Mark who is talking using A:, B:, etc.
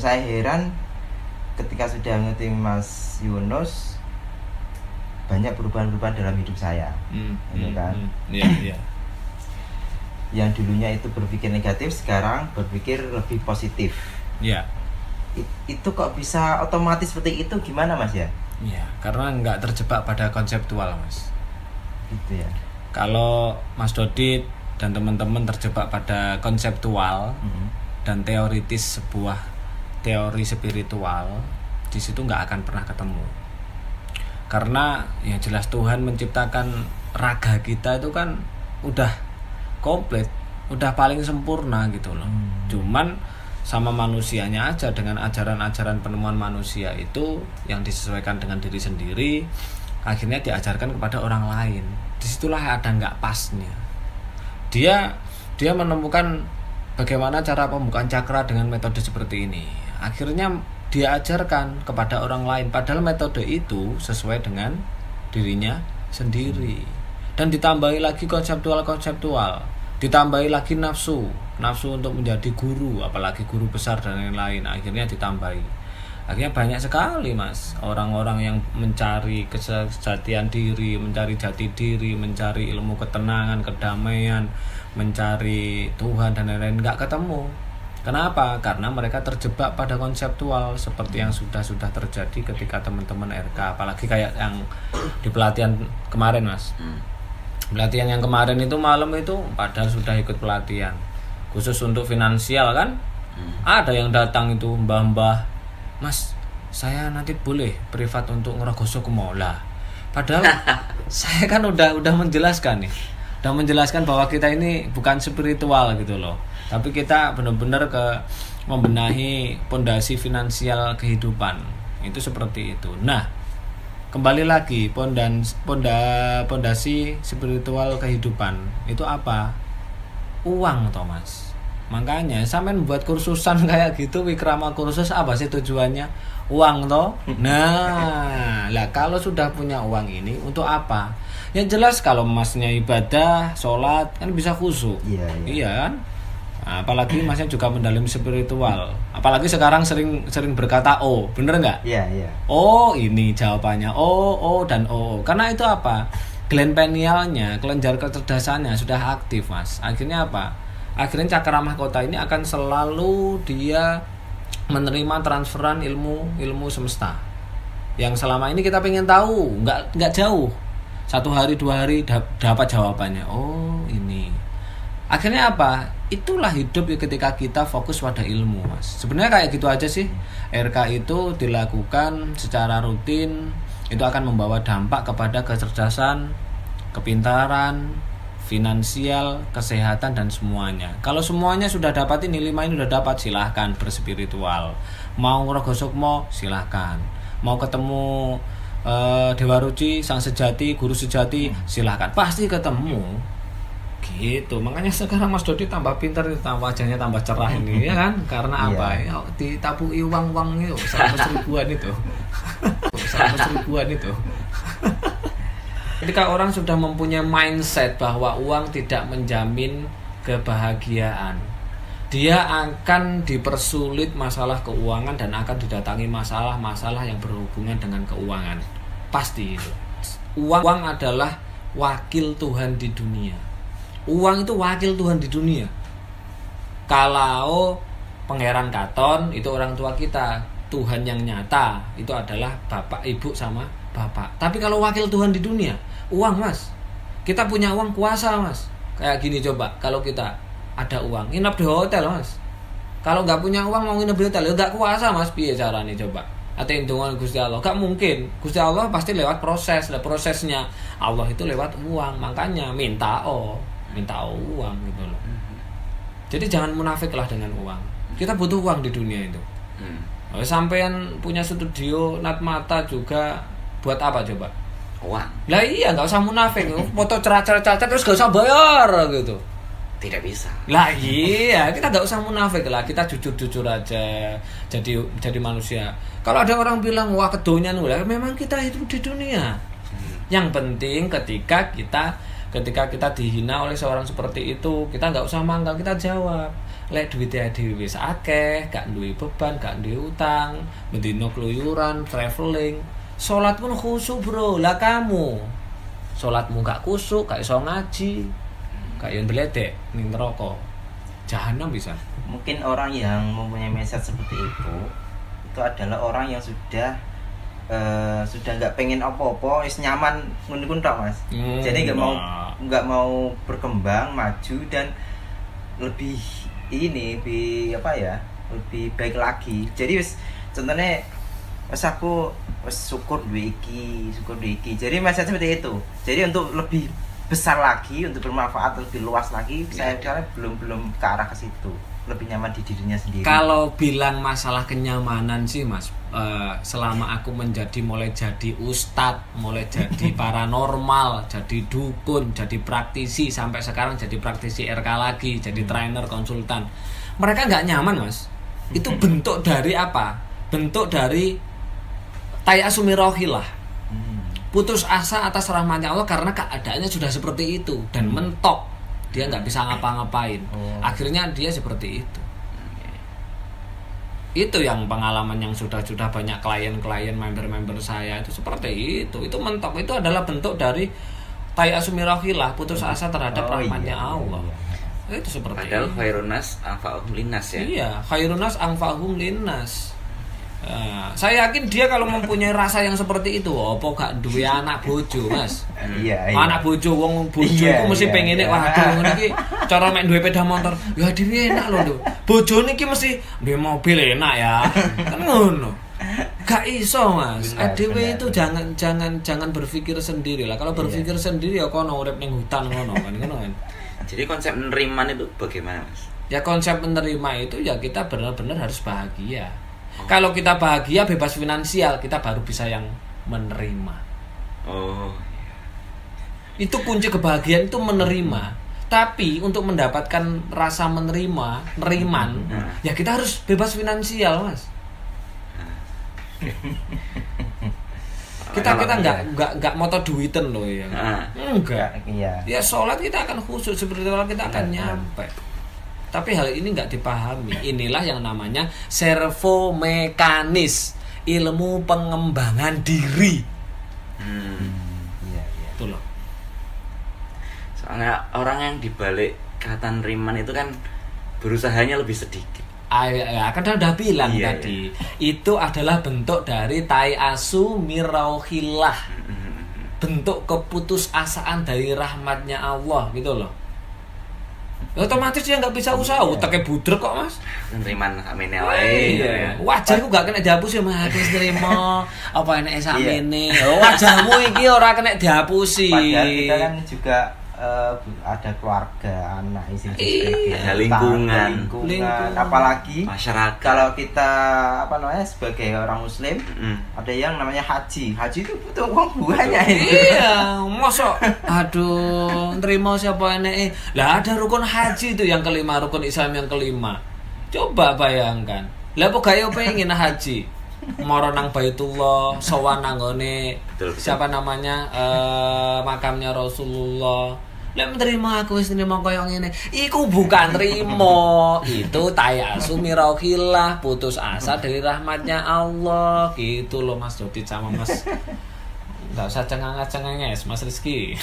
A: saya heran ketika sudah ngerti Mas Yunus, banyak perubahan-perubahan dalam hidup saya, kan?
B: Iya.
A: Yang dulunya itu berpikir negatif, sekarang berpikir lebih positif.
B: Iya.
A: Itu kok bisa otomatis seperti itu, gimana Mas ya?
B: Iya, karena nggak terjebak pada konseptual, Mas.
A: Gitu ya.
B: Kalau Mas Dodit dan teman-teman terjebak pada konseptual dan teoritis sebuah teori spiritual, di situ nggak akan pernah ketemu. Karena ya jelas Tuhan menciptakan raga kita itu kan udah komplit, udah paling sempurna gitu loh. Cuman sama manusianya aja, dengan ajaran-ajaran penemuan manusia itu yang disesuaikan dengan diri sendiri, akhirnya diajarkan kepada orang lain. Disitulah ada nggak pasnya. Dia menemukan bagaimana cara pembukaan cakra dengan metode seperti ini. Akhirnya dia ajarkan kepada orang lain, padahal metode itu sesuai dengan dirinya sendiri. Dan ditambahi lagi konseptual, ditambahi lagi nafsu untuk menjadi guru, apalagi guru besar dan lain-lain. Akhirnya ditambahi. Akhirnya banyak sekali Mas orang-orang yang mencari kesejatian diri, mencari jati diri, mencari ilmu ketenangan, kedamaian, mencari Tuhan dan lain-lain, nggak ketemu. Kenapa? Karena mereka terjebak pada konseptual seperti yang sudah terjadi ketika teman-teman RK, apalagi kayak yang di pelatihan kemarin Mas. Pelatihan yang kemarin itu malam itu padahal sudah ikut pelatihan khusus untuk finansial kan. Ada yang datang itu mbah-mbah, Mas, saya nanti boleh privat untuk ngerogosok lah. Padahal saya kan udah menjelaskan nih. Udah menjelaskan bahwa kita ini bukan spiritual gitu loh. Tapi kita benar-benar membenahi pondasi finansial kehidupan. Itu seperti itu. Nah, kembali lagi pondasi spiritual kehidupan itu apa? Uang, Thomas. Makanya sampean buat kursusan kayak gitu, Wikrama kursus, apa sih tujuannya? Uang toh. Nah, lah kalau sudah punya uang ini untuk apa? Ya jelas kalau masnya ibadah, sholat kan bisa khusyuk. Iya kan? Nah, apalagi masnya juga mendalam spiritual. Apalagi sekarang sering berkata oh, bener nggak?
A: Iya.
B: Oh, ini jawabannya. Oh dan oh. Karena itu apa? Gland pinealnya, kelenjar kecerdasannya sudah aktif, Mas. Akhirnya apa? Akhirnya cakra mahkota ini akan selalu dia menerima transferan ilmu semesta yang selama ini kita pengen tahu, nggak jauh, 1 hari 2 hari dapat jawabannya. Oh ini akhirnya apa? Itulah hidup ketika kita fokus pada ilmu, Mas. Sebenarnya kayak gitu aja sih. RK itu dilakukan secara rutin, itu akan membawa dampak kepada kecerdasan, kepintaran, finansial, kesehatan, dan semuanya. Kalau semuanya sudah dapat ini, 5 ini sudah dapat, silahkan berspiritual. Mau ngerogosokmo, silahkan. Mau ketemu Dewa Ruci, Sang Sejati, Guru Sejati, silahkan. Pasti ketemu. Gitu. Makanya sekarang Mas Dodi tambah pintar, wajahnya tambah cerah ini, ya kan? Karena apa? Ya, ditabui uang itu 100 ribuan itu. 100 ribuan itu. Ketika orang sudah mempunyai mindset bahwa uang tidak menjamin kebahagiaan, dia akan dipersulit masalah keuangan dan akan didatangi masalah-masalah yang berhubungan dengan keuangan. Pasti itu. Uang adalah wakil Tuhan di dunia. Uang itu wakil Tuhan di dunia. Kalau Pangeran Katon itu orang tua kita, Tuhan yang nyata itu adalah bapak, ibu sama bapak. Tapi kalau wakil Tuhan di dunia, uang, Mas. Kita punya uang kuasa, Mas. Kayak gini coba, kalau kita ada uang, nginep di hotel, Mas. Kalau nggak punya uang mau nginep di hotel, ya nggak kuasa, Mas. Piye caranya coba? Atau hitungan Gusti Allah? Nggak mungkin. Gusti Allah pasti lewat proses. Lah prosesnya Allah itu lewat uang. Makanya minta uang gitu loh. Jadi jangan munafik lah dengan uang. Kita butuh uang di dunia itu. Sampean punya studio Natmata juga buat apa coba?
C: Uang.
B: Lah iya, nggak usah munafik. Foto cerah-cerah terus nggak usah bayar gitu.
C: Tidak bisa.
B: Lah iya, kita nggak usah munafik lah. Kita jujur-jujur aja. Jadi manusia. Kalau ada orang bilang wah kedonyan, memang kita hidup di dunia. Yang penting ketika kita dihina oleh seorang seperti itu, kita nggak usah mangkal, kita jawab. lek duwite dhewe wis akeh, gak duwe beban, gak duwe utang, bendino keluyuran, traveling, salat pun khusyuk, Bro. Lah kamu salatmu gak khusyuk, gak iso ngaji, gak yo ndledek ning neraka. Jahanam bisa.
A: Mungkin orang yang mempunyai mindset seperti itu adalah orang yang sudah nggak pengen apa-apa, is nyaman ngono tok, Mas. Jadi nggak mau berkembang, maju dan lebih lebih baik lagi. Jadi contohnya aku syukur duwe iki. Jadi mindset seperti itu. Jadi untuk lebih besar lagi, untuk bermanfaat lebih luas lagi, saya belum ke arah ke situ. Lebih nyaman di dirinya sendiri.
B: Kalau bilang masalah kenyamanan sih, Mas, selama aku mulai jadi ustadz, mulai jadi paranormal, jadi dukun, jadi praktisi, sampai sekarang jadi praktisi RK lagi, jadi trainer, konsultan, mereka nggak nyaman, Mas. Itu bentuk dari apa? Bentuk dari tayasumirohilah, putus asa atas rahmatnya Allah karena keadaannya sudah seperti itu dan mentok. Dia nggak bisa ngapa-ngapain. Akhirnya dia seperti itu. Itu yang pengalaman yang sudah banyak klien-klien, member-member saya itu seperti itu. Itu mentok. Itu adalah bentuk dari tayasumirohilah, putus asa terhadap rahmatnya Allah. Itu seperti itu.
C: Padahal khairunas anfa'uhum linnas ya.
B: Iya, khairunas anfa'uhum linnas. Saya yakin dia kalau mempunyai rasa yang seperti itu, apa gak duwe anak bojo, Mas?
A: Iya.
B: Anak bojo, wong bojo iku mesti pengene waduh ngene iki cara mek duwe sepeda motor. Ya dhewe enak lho, Bojo niki mesti duwe mobil enak ya. Kan ngono. Gak iso, Mas. Dhewe itu jangan berpikir sendiri lah. Kalau berpikir sendiri ya kono urip ning hutan ngono kan.
C: Jadi konsep menerima itu bagaimana, Mas?
B: Ya konsep menerima itu ya kita benar-benar harus bahagia. Kalau kita bahagia, bebas finansial, kita baru bisa yang menerima. Itu kunci kebahagiaan itu menerima. Tapi untuk mendapatkan rasa neriman, ya kita harus bebas finansial, Mas. Kita nggak moto duiten loh ya. Enggak. Ya sholat kita akan khusyuk, seperti itu kita akan nyampe. Tapi hal ini nggak dipahami. Inilah yang namanya servomekanis, ilmu pengembangan diri. Itu loh.
C: Soalnya orang yang dibalik kata neriman itu kan berusahanya lebih sedikit.
B: Kan udah bilang tadi. Itu adalah bentuk dari tayasumirohilah, bentuk keputusasaan dari rahmatnya Allah gitu loh. Otomatis dia nggak bisa usaha, utaknya budrek kok, Mas.
C: Neriman amene wae.
B: Wajahku gak kena dihapus ya, Mas. Nerima apa enek samene. Wajahmu iki ora kena dihapusi.
A: Padahal kita kan juga ada keluarga, anak, istri,
C: ada lingkungan,
A: apalagi
C: masyarakat.
A: Kalau kita sebagai orang Muslim, ada yang namanya haji itu butuh uang banyak.
B: Iya, mosok aduh nerima siapa enek. Lah ada rukun haji itu yang kelima, rukun Islam yang kelima. Coba bayangkan. Lah kok gak pengen haji? Moro nang Baitullah, sowan nang ngene siapa namanya makamnya Rasulullah. Lek menerima aku wis nerima koyo ngene. Iku bukan trimo, itu tayasumirohilah, putus asa dari rahmatnya Allah. Gitu loh Mas Dodit sama Mas. Enggak usah cengang-cengenges Mas Rizky.